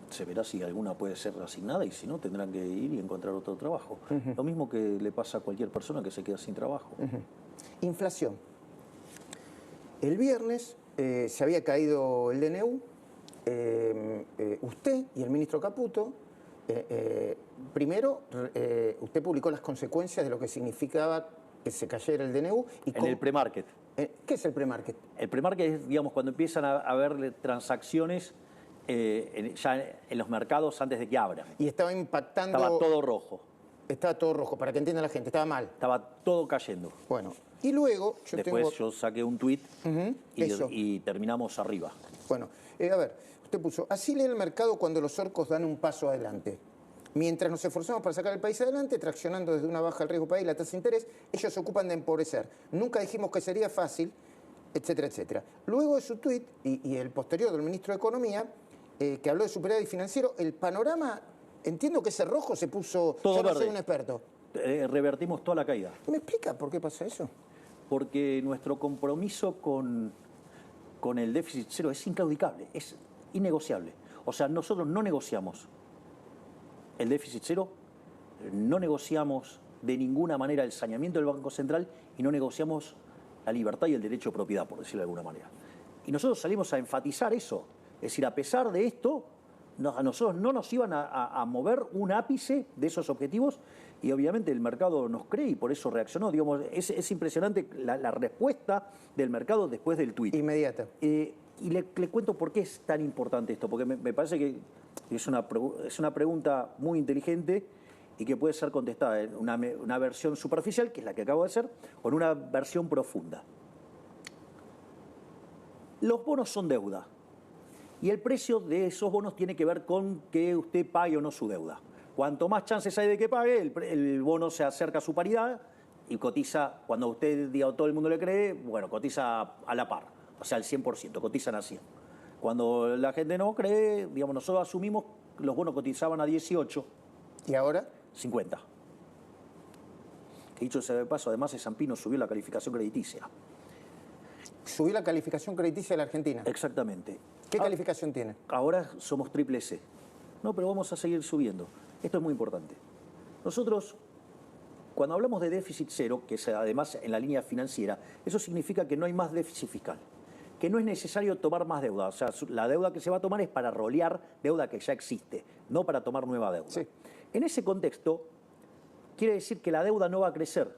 Se verá si alguna puede ser asignada, y si no, tendrán que ir y encontrar otro trabajo. Lo mismo que le pasa a cualquier persona que se queda sin trabajo. Inflación. El viernes se había caído el DNU. Usted y el ministro Caputo, primero, usted publicó las consecuencias de lo que significaba que se cayera el DNU. En el premarket. ¿Qué es el premarket? El premarket es, digamos, cuando empiezan a haber transacciones ya en los mercados antes de que abran. Y estaba impactando... Estaba todo rojo. Estaba todo rojo, para que entienda la gente, estaba mal. Estaba todo cayendo. Bueno, y luego... Después yo saqué un tuit y terminamos arriba. Bueno, a ver, usted puso, así lee el mercado cuando los orcos dan un paso adelante. Mientras nos esforzamos para sacar el país adelante, traccionando desde una baja el riesgo país la tasa de interés, ellos se ocupan de empobrecer. Nunca dijimos que sería fácil, etcétera, etcétera. Luego de su tuit y el posterior del ministro de Economía, que habló de superávit financiero, el panorama, entiendo que ese rojo se puso... Todo yo no verde. soy un experto. Revertimos toda la caída. ¿Me explica por qué pasa eso? Porque nuestro compromiso con el déficit cero es inclaudicable, es innegociable. O sea, nosotros no negociamos el déficit cero, no negociamos de ninguna manera el saneamiento del Banco Central, y no negociamos la libertad y el derecho de propiedad, por decirlo de alguna manera. Y nosotros salimos a enfatizar eso. Es decir, a pesar de esto, a nosotros no nos iban a mover un ápice de esos objetivos, y obviamente el mercado nos cree y por eso reaccionó. Digamos, es impresionante la respuesta del mercado después del tuit. Inmediata. Y le cuento por qué es tan importante esto, porque me parece que Y es una pregunta muy inteligente y que puede ser contestada en una versión superficial, que es la que acabo de hacer, o en una versión profunda. Los bonos son deuda y el precio de esos bonos tiene que ver con que usted pague o no su deuda. Cuanto más chances hay de que pague, el bono se acerca a su paridad y cotiza, cuando usted diga todo el mundo le cree, bueno, cotiza a la par, o sea, al 100%, cotizan a 100. Cuando la gente no cree, digamos, nosotros asumimos que los bonos cotizaban a 18. ¿Y ahora? 50. Que dicho sea de paso, además, S&P Pino subió la calificación crediticia. ¿Subió la calificación crediticia de la Argentina? Exactamente. ¿Qué calificación tiene? Ahora somos triple C. No, pero vamos a seguir subiendo. Esto es muy importante. Nosotros, cuando hablamos de déficit cero, que es además en la línea financiera, eso significa que no hay más déficit fiscal, que no es necesario tomar más deuda. O sea, la deuda que se va a tomar es para rolear deuda que ya existe, no para tomar nueva deuda. Sí. En ese contexto, quiere decir que la deuda no va a crecer.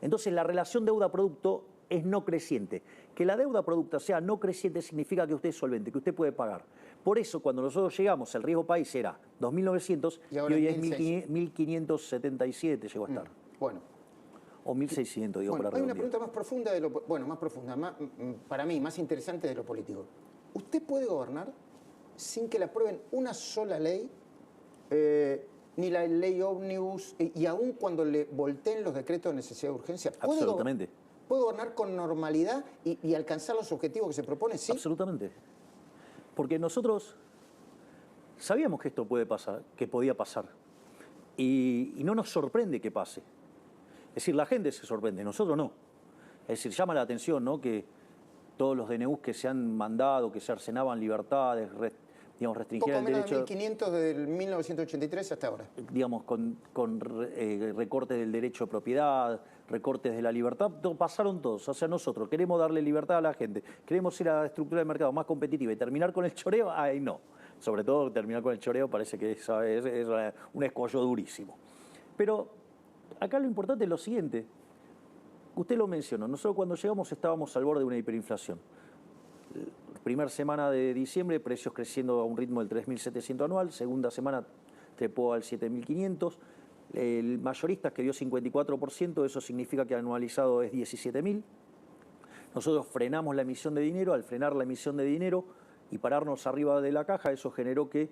Entonces, la relación deuda-producto es no creciente. Que la deuda-producto sea no creciente significa que usted es solvente, que usted puede pagar. Por eso, cuando nosotros llegamos, el riesgo país era 2.900 y hoy es 1.577 llegó a estar. Bueno. O 1.600, digo, Bueno, para hay una redondear. pregunta más profunda, para mí, más interesante de lo político. ¿Usted puede gobernar sin que le aprueben una sola ley, ni la ley ómnibus, y aún cuando le volteen los decretos de necesidad de urgencia? Absolutamente. ¿Puede gobernar con normalidad y alcanzar los objetivos que se propone? ¿Sí? Absolutamente. Porque nosotros sabíamos que esto puede pasar, que podía pasar. Y no nos sorprende que pase. Es decir, la gente se sorprende, nosotros no. Es decir, llama la atención, ¿no?, que todos los DNUs que se han mandado, que se cercenaban libertades, restringían el derecho... Poco menos de 1.500 del 1983 hasta ahora. Digamos, con recortes del derecho de propiedad, recortes de la libertad, pasaron todos. O sea, nosotros queremos darle libertad a la gente, queremos ir a la estructura del mercado más competitiva y terminar con el choreo, ahí no. Sobre todo terminar con el choreo parece que es un escollo durísimo. Pero acá lo importante es lo siguiente. Usted lo mencionó, nosotros cuando llegamos estábamos al borde de una hiperinflación. Primera semana de diciembre, precios creciendo a un ritmo del 3.700 anual, segunda semana trepó al 7.500, el mayorista que dio 54%, eso significa que anualizado es 17.000. Nosotros frenamos la emisión de dinero, al frenar la emisión de dinero y pararnos arriba de la caja, eso generó que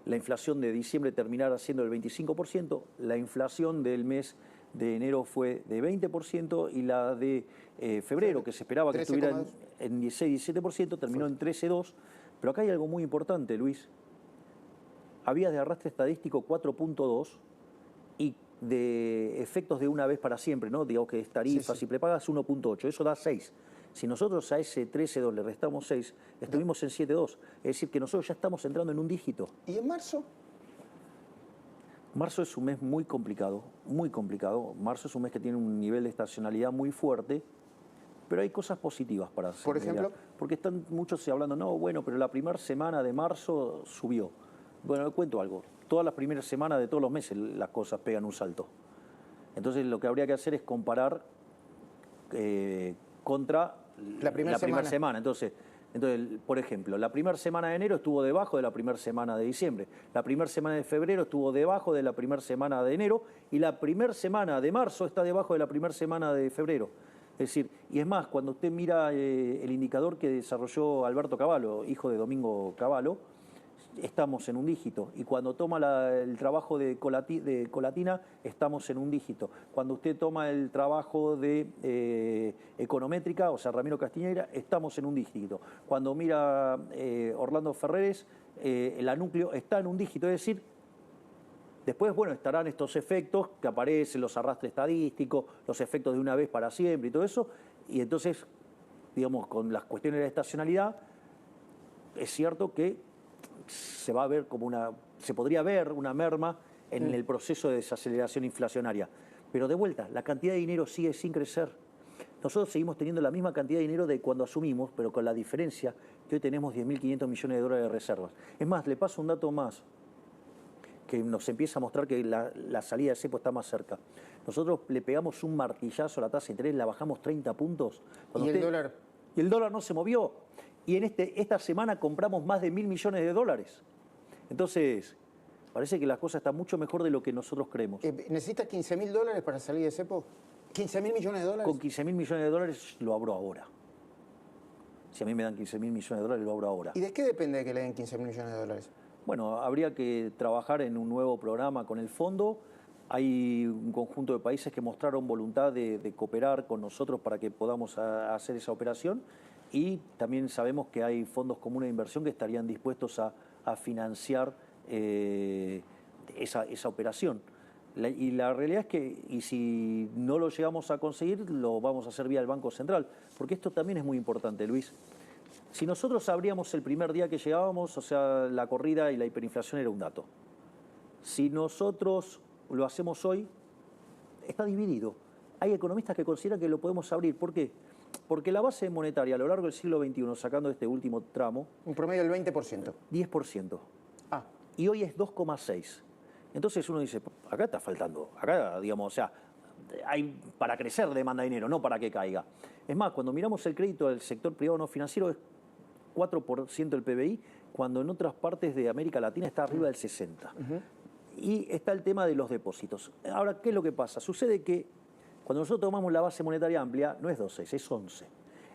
la inflación de diciembre terminara siendo el 25%, la inflación del mes de enero fue de 20% y la de febrero, que se esperaba que estuviera en 16-17%, terminó en 13,2%. Pero acá hay algo muy importante, Luis. Había de arrastre estadístico 4,2 y de efectos de una vez para siempre, ¿no? Digamos que es tarifas y prepagas 1,8, eso da 6. Si nosotros a ese 13,2 le restamos 6, estuvimos en 7,2. Es decir, que nosotros ya estamos entrando en un dígito. ¿Y en marzo? Marzo es un mes muy complicado, muy complicado. Marzo es un mes que tiene un nivel de estacionalidad muy fuerte, pero hay cosas positivas para hacer. ¿Por ejemplo? Porque están muchos hablando, no, bueno, pero la primera semana de marzo subió. Bueno, le cuento algo. Todas las primeras semanas de todos los meses las cosas pegan un salto. Entonces lo que habría que hacer es comparar contra la primera semana. Entonces, por ejemplo, la primera semana de enero estuvo debajo de la primera semana de diciembre, la primera semana de febrero estuvo debajo de la primera semana de enero y la primera semana de marzo está debajo de la primera semana de febrero. Es decir, y es más, cuando usted mira el indicador que desarrolló Alberto Cavallo, hijo de Domingo Cavallo, estamos en un dígito. Y cuando toma el trabajo de Colatina, estamos en un dígito. Cuando usted toma el trabajo de Econométrica, o sea, Ramiro Castiñeira, estamos en un dígito. Cuando mira Orlando Ferreres, la núcleo está en un dígito. Es decir, después, bueno, estarán estos efectos que aparecen, los arrastres estadísticos, los efectos de una vez para siempre y todo eso. Y entonces, digamos, con las cuestiones de la estacionalidad, es cierto que se podría ver una merma en el proceso de desaceleración inflacionaria. Pero de vuelta, la cantidad de dinero sigue sin crecer. Nosotros seguimos teniendo la misma cantidad de dinero de cuando asumimos, pero con la diferencia que hoy tenemos 10.500 millones de dólares de reservas. Es más, le paso un dato más que nos empieza a mostrar que la salida de cepo está más cerca. Nosotros le pegamos un martillazo a la tasa de interés, la bajamos 30 puntos. ¿Y el dólar? Y el dólar no se movió. Y esta semana compramos más de 1.000 millones de dólares. Es Entonces, parece que la cosa está mucho mejor de lo que nosotros creemos. ¿Necesitas $15.000 para salir de cepo? ¿15.000 millones de dólares? Con 15.000 millones de dólares lo abro ahora. Si a mí me dan 15.000 millones de dólares, lo abro ahora. ¿Y de qué depende de que le den 15.000 millones de dólares? Bueno, habría que trabajar en un nuevo programa con el fondo. Hay un conjunto de países que mostraron voluntad de cooperar con nosotros para que podamos hacer esa operación. Y también sabemos que hay fondos comunes de inversión que estarían dispuestos a financiar esa operación. Y la realidad es que, y si no lo llegamos a conseguir, lo vamos a hacer vía el Banco Central, porque esto también es muy importante, Luis. Si nosotros abríamos el primer día que llegábamos, o sea, la corrida y la hiperinflación era un dato. Si nosotros lo hacemos hoy, está dividido. Hay economistas que consideran que lo podemos abrir. ¿Por qué? Porque la base monetaria a lo largo del siglo XXI, sacando este último tramo... Un promedio del 20%. 10%. Ah. Y hoy es 2,6%. Entonces uno dice, acá está faltando, acá, digamos, o sea, hay para crecer demanda de dinero, no para que caiga. Es más, cuando miramos el crédito del sector privado no financiero es 4% del PBI, cuando en otras partes de América Latina está arriba del 60%. Y está el tema de los depósitos. Ahora, ¿qué es lo que pasa? Sucede que cuando nosotros tomamos la base monetaria amplia, no es 2,6, es 11.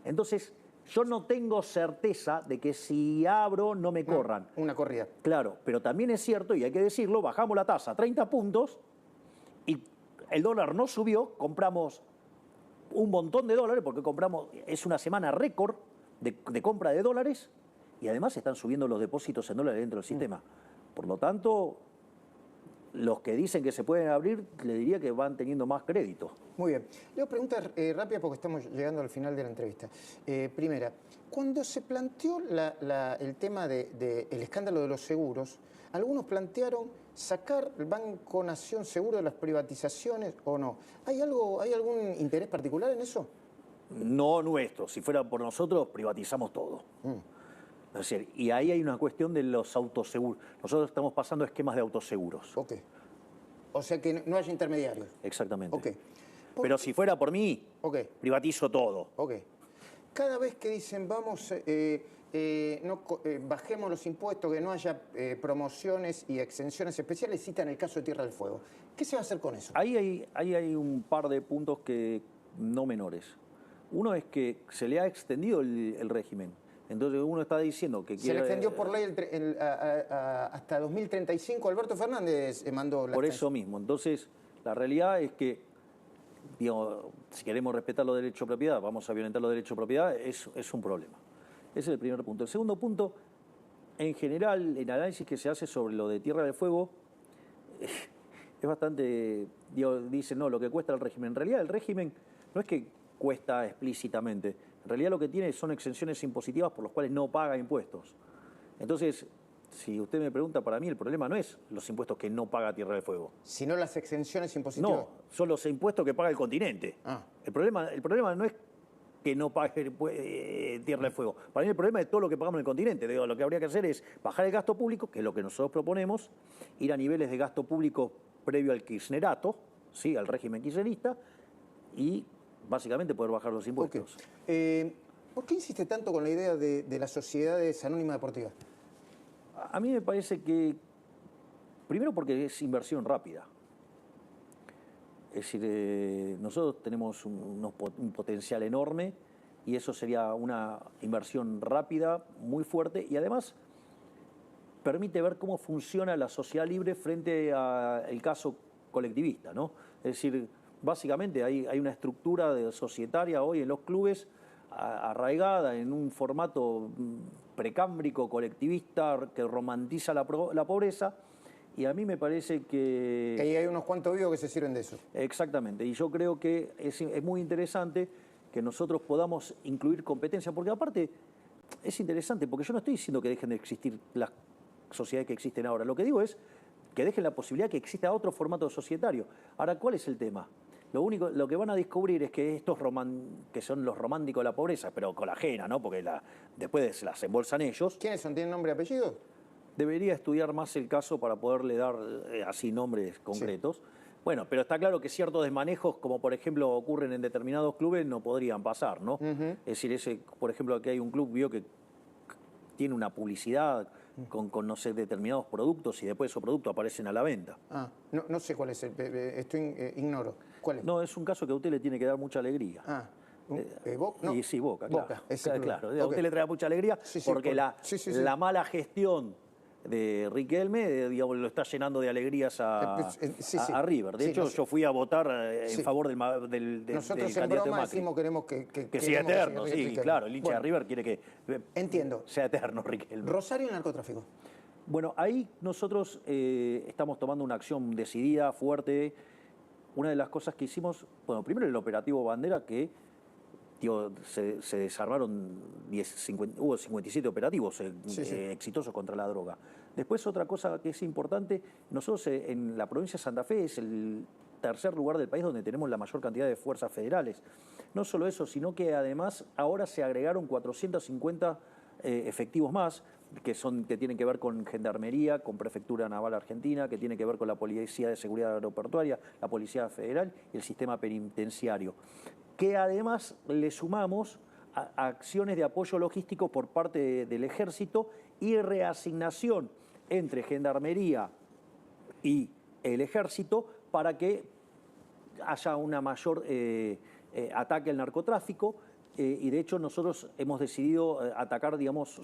Entonces, yo no tengo certeza de que si abro no me corran. Una corrida. Claro, pero también es cierto, y hay que decirlo, bajamos la tasa a 30 puntos y el dólar no subió, compramos un montón de dólares, porque es una semana récord de compra de dólares y además están subiendo los depósitos en dólares dentro del sistema. Por lo tanto, los que dicen que se pueden abrir, le diría que van teniendo más crédito. Muy bien. Le hago preguntas rápidas porque estamos llegando al final de la entrevista. Primera, cuando se planteó el tema del escándalo de los seguros, algunos plantearon sacar el Banco Nación Seguro de las privatizaciones o no. ¿Hay algún interés particular en eso? No nuestro. Si fuera por nosotros, privatizamos todo. Es decir, y ahí hay una cuestión de los autoseguros. Nosotros estamos pasando esquemas de autoseguros. Ok. O sea que no haya intermediarios. Exactamente. Ok. Pero si fuera por mí, privatizo todo. Ok. Cada vez que dicen vamos, bajemos los impuestos, que no haya promociones y exenciones especiales, citan el caso de Tierra del Fuego. ¿Qué se va a hacer con eso? Ahí hay un par de puntos que no menores. Uno es que se le ha extendido el régimen. Entonces uno está diciendo que se le extendió por ley hasta 2035. Alberto Fernández mandó la por eso mismo. Entonces, la realidad es que, digamos, si queremos respetar los derechos de propiedad, vamos a violentar los derechos de propiedad, es un problema. Ese es el primer punto. El segundo punto, en general, el análisis que se hace sobre lo de Tierra del Fuego es bastante, dicen, no, lo que cuesta el régimen. En realidad, el régimen no es que cuesta explícitamente. En realidad lo que tiene son exenciones impositivas por las cuales no paga impuestos. Entonces, si usted me pregunta, para mí el problema no es los impuestos que no paga Tierra del Fuego. ¿Sino las exenciones impositivas? No, son los impuestos que paga el continente. El problema no es que no pague Tierra del Fuego. Para mí el problema es todo lo que pagamos en el continente. Lo que habría que hacer es bajar el gasto público, que es lo que nosotros proponemos, ir a niveles de gasto público previo al kirchnerato, ¿sí?, al régimen kirchnerista, y básicamente poder bajar los impuestos. ¿Por qué insiste tanto con la idea de las sociedades anónimas deportivas? A mí me parece que, primero porque es inversión rápida. Es decir, nosotros tenemos un potencial enorme y eso sería una inversión rápida, muy fuerte, y además permite ver cómo funciona la sociedad libre frente al caso colectivista, ¿no? Es decir, básicamente hay una estructura societaria hoy en los clubes arraigada en un formato precámbrico, colectivista, que romantiza la pobreza, y a mí me parece que... Ahí hay unos cuantos vivos que se sirven de eso. Exactamente, y yo creo que es muy interesante que nosotros podamos incluir competencia, porque aparte es interesante, porque yo no estoy diciendo que dejen de existir las sociedades que existen ahora, lo que digo es que dejen la posibilidad que exista otro formato societario. Ahora, ¿cuál es el tema? Lo que van a descubrir es que estos que son los románticos de la pobreza, pero con la ajena, ¿no? Porque después las embolsan ellos. ¿Quiénes son? ¿Tienen nombre y apellido? Debería estudiar más el caso para poderle dar así nombres concretos. Sí. Bueno, pero está claro que ciertos desmanejos, como por ejemplo ocurren en determinados clubes, no podrían pasar, ¿no? Es decir, por ejemplo, aquí hay un club, vio que tiene una publicidad con no sé, determinados productos y después esos productos aparecen a la venta. Ah, no sé cuál es, ignoro. ¿Cuál es? No, es un caso que a usted le tiene que dar mucha alegría. Ah, ¿Boca? No. Y sí, Boca, Boca, claro. Claro, a usted le trae mucha alegría porque la mala gestión de Riquelme, digamos, lo está llenando de alegrías a River. De hecho, yo fui a votar en favor del Nosotros candidato en broma de Macri. decimos queremos que sea eterno, sí, Riquelme. claro. El hincha de River quiere que entiendo. sea eterno Riquelme. Rosario y narcotráfico. Bueno, ahí nosotros estamos tomando una acción decidida, fuerte. Una de las cosas que hicimos, bueno, primero el operativo Bandera, que se desarmaron hubo 57 operativos exitosos contra la droga. Después otra cosa que es importante, nosotros en la provincia de Santa Fe es el tercer lugar del país donde tenemos la mayor cantidad de fuerzas federales. No solo eso, sino que además ahora se agregaron 450 efectivos más, que tienen que ver con Gendarmería, con Prefectura Naval Argentina, que tienen que ver con la Policía de Seguridad Aeroportuaria, la Policía Federal y el sistema penitenciario, que además le sumamos a acciones de apoyo logístico por parte del Ejército y reasignación entre Gendarmería y el Ejército para que haya una mayor ataque al narcotráfico. Y de hecho nosotros hemos decidido atacar, digamos,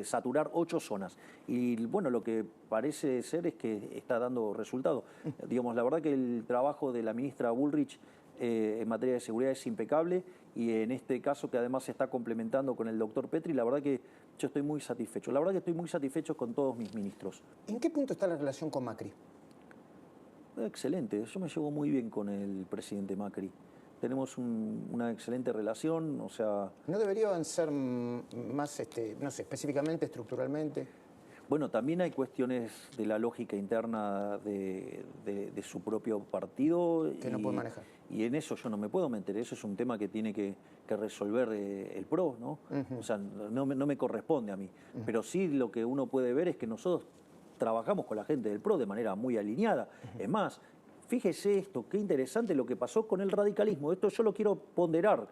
saturar 8 zonas. Y bueno, lo que parece ser es que está dando resultado. Digamos, la verdad que el trabajo de la ministra Bullrich en materia de seguridad es impecable, y en este caso que además se está complementando con el doctor Petri, la verdad que yo estoy muy satisfecho. La verdad que estoy muy satisfecho con todos mis ministros. ¿En qué punto está la relación con Macri? Excelente, yo me llevo muy bien con el presidente Macri. Tenemos una excelente relación, o sea... ¿No debería avanzar más, no sé, específicamente, estructuralmente? Bueno, también hay cuestiones de la lógica interna de su propio partido. Que no puede manejar. Y en eso yo no me puedo meter, eso es un tema que tiene que resolver el PRO, ¿no? O sea, no me corresponde a mí. Pero sí lo que uno puede ver es que nosotros trabajamos con la gente del PRO de manera muy alineada. Es más, fíjese esto, qué interesante lo que pasó con el radicalismo. Esto yo lo quiero ponderar,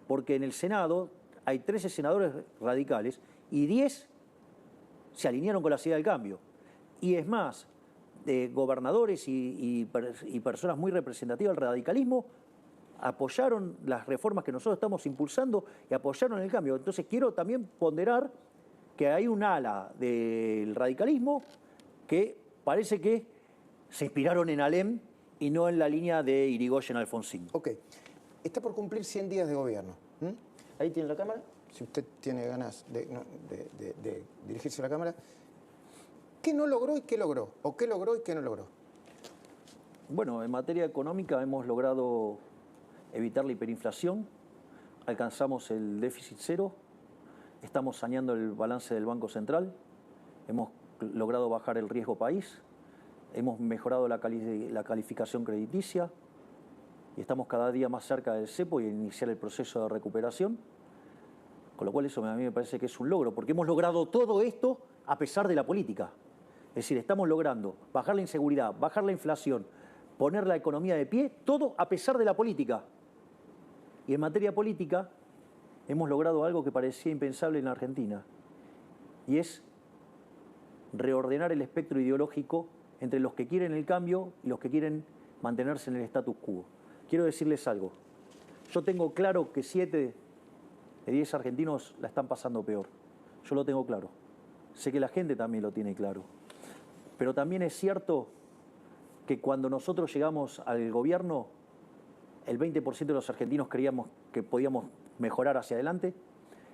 porque en el Senado hay 13 senadores radicales y 10 se alinearon con la Ciudad del Cambio. Y es más, gobernadores y personas muy representativas del radicalismo apoyaron las reformas que nosotros estamos impulsando y apoyaron el cambio. Entonces quiero también ponderar que hay un ala del radicalismo que parece que se inspiraron en Alem y no en la línea de Irigoyen Alfonsín. Ok. Está por cumplir 100 días de gobierno. Ahí tiene la cámara. Si usted tiene ganas de dirigirse a la cámara. ¿Qué no logró y qué logró? ¿O qué logró y qué no logró? Bueno, en materia económica hemos logrado evitar la hiperinflación, alcanzamos el déficit cero, estamos saneando el balance del Banco Central, hemos logrado bajar el riesgo país, hemos mejorado la calificación crediticia y estamos cada día más cerca del cepo y iniciar el proceso de recuperación. Con lo cual eso a mí me parece que es un logro, porque hemos logrado todo esto a pesar de la política. Es decir, estamos logrando bajar la inseguridad, bajar la inflación, poner la economía de pie, todo a pesar de la política. Y en materia política hemos logrado algo que parecía impensable en la Argentina, y es reordenar el espectro ideológico entre los que quieren el cambio y los que quieren mantenerse en el status quo. Quiero decirles algo. Yo tengo claro que 7 de 10 argentinos la están pasando peor. Yo lo tengo claro. Sé que la gente también lo tiene claro. Pero también es cierto que cuando nosotros llegamos al gobierno, el 20% de los argentinos creíamos que podíamos mejorar hacia adelante.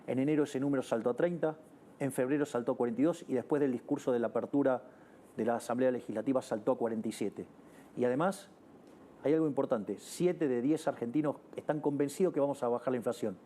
En enero ese número saltó a 30, en febrero saltó a 42 y después del discurso de la apertura de la Asamblea Legislativa saltó a 47. Y además hay algo importante, 7 de 10 argentinos están convencidos que vamos a bajar la inflación.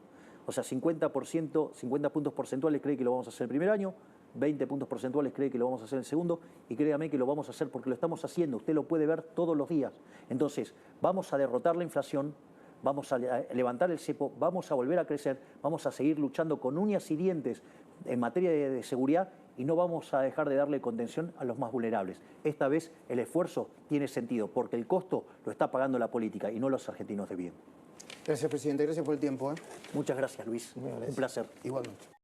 O sea, 50%, 50 puntos porcentuales cree que lo vamos a hacer el primer año, 20 puntos porcentuales cree que lo vamos a hacer el segundo, y créame que lo vamos a hacer porque lo estamos haciendo, usted lo puede ver todos los días. Entonces, vamos a derrotar la inflación, vamos a levantar el cepo, vamos a volver a crecer, vamos a seguir luchando con uñas y dientes en materia de seguridad y no vamos a dejar de darle contención a los más vulnerables. Esta vez el esfuerzo tiene sentido porque el costo lo está pagando la política y no los argentinos de bien. Gracias, presidente. Gracias por el tiempo. Muchas gracias, Luis. Un placer. Igualmente.